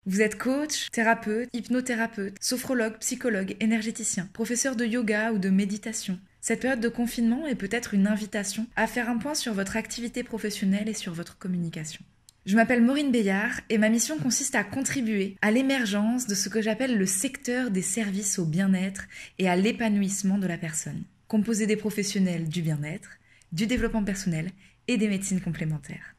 Vous êtes coach, thérapeute, hypnothérapeute, sophrologue, psychologue, énergéticien, professeur de yoga ou de méditation. Cette période de confinement est peut-être une invitation à faire un point sur votre activité professionnelle et sur votre communication. Je m'appelle Maureen Béillard et ma mission consiste à contribuer à l'émergence de ce que j'appelle le secteur des services au bien-être et à l'épanouissement de la personne, composé des professionnels du bien-être, du développement personnel et des médecines complémentaires.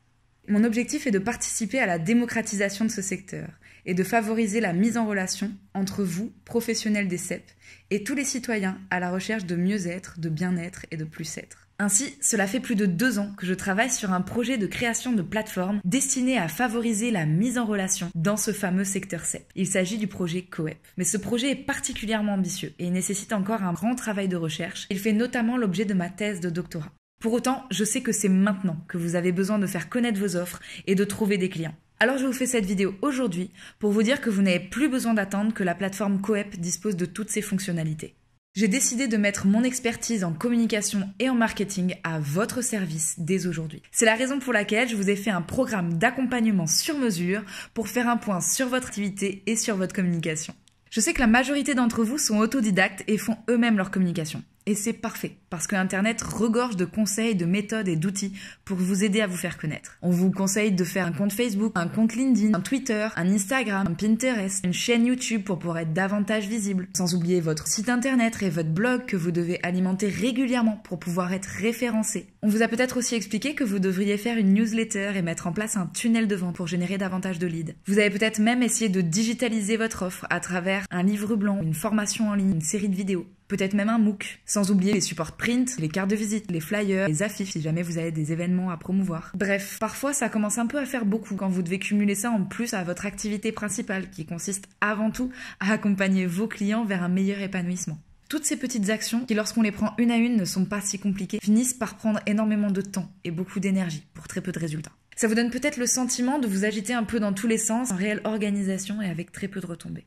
Mon objectif est de participer à la démocratisation de ce secteur et de favoriser la mise en relation entre vous, professionnels des CEP, et tous les citoyens à la recherche de mieux-être, de bien-être et de plus-être. Ainsi, cela fait plus de 2 ans que je travaille sur un projet de création de plateforme destiné à favoriser la mise en relation dans ce fameux secteur CEP. Il s'agit du projet COEP. Mais ce projet est particulièrement ambitieux et il nécessite encore un grand travail de recherche. Il fait notamment l'objet de ma thèse de doctorat. Pour autant, je sais que c'est maintenant que vous avez besoin de faire connaître vos offres et de trouver des clients. Alors je vous fais cette vidéo aujourd'hui pour vous dire que vous n'avez plus besoin d'attendre que la plateforme COEP dispose de toutes ses fonctionnalités. J'ai décidé de mettre mon expertise en communication et en marketing à votre service dès aujourd'hui. C'est la raison pour laquelle je vous ai fait un programme d'accompagnement sur mesure pour faire un point sur votre activité et sur votre communication. Je sais que la majorité d'entre vous sont autodidactes et font eux-mêmes leur communication. Et c'est parfait, parce que Internet regorge de conseils, de méthodes et d'outils pour vous aider à vous faire connaître. On vous conseille de faire un compte Facebook, un compte LinkedIn, un Twitter, un Instagram, un Pinterest, une chaîne YouTube pour pouvoir être davantage visible. Sans oublier votre site Internet et votre blog que vous devez alimenter régulièrement pour pouvoir être référencé. On vous a peut-être aussi expliqué que vous devriez faire une newsletter et mettre en place un tunnel de vente pour générer davantage de leads. Vous avez peut-être même essayé de digitaliser votre offre à travers un livre blanc, une formation en ligne, une série de vidéos. Peut-être même un MOOC, sans oublier les supports print, les cartes de visite, les flyers, les affiches si jamais vous avez des événements à promouvoir. Bref, parfois ça commence un peu à faire beaucoup quand vous devez cumuler ça en plus à votre activité principale qui consiste avant tout à accompagner vos clients vers un meilleur épanouissement. Toutes ces petites actions, qui lorsqu'on les prend une à une ne sont pas si compliquées, finissent par prendre énormément de temps et beaucoup d'énergie pour très peu de résultats. Ça vous donne peut-être le sentiment de vous agiter un peu dans tous les sens, en réelle organisation et avec très peu de retombées.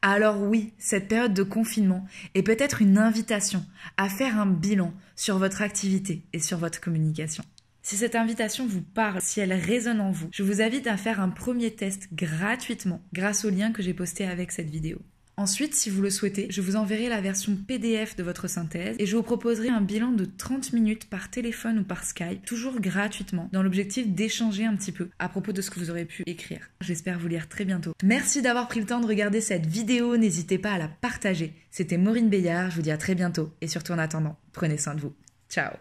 Alors oui, cette période de confinement est peut-être une invitation à faire un bilan sur votre activité et sur votre communication. Si cette invitation vous parle, si elle résonne en vous, je vous invite à faire un premier test gratuitement grâce au lien que j'ai posté avec cette vidéo. Ensuite, si vous le souhaitez, je vous enverrai la version PDF de votre synthèse et je vous proposerai un bilan de 30 minutes par téléphone ou par Skype, toujours gratuitement, dans l'objectif d'échanger un petit peu à propos de ce que vous aurez pu écrire. J'espère vous lire très bientôt. Merci d'avoir pris le temps de regarder cette vidéo, n'hésitez pas à la partager. C'était Maureen Béillard, je vous dis à très bientôt et surtout en attendant, prenez soin de vous. Ciao.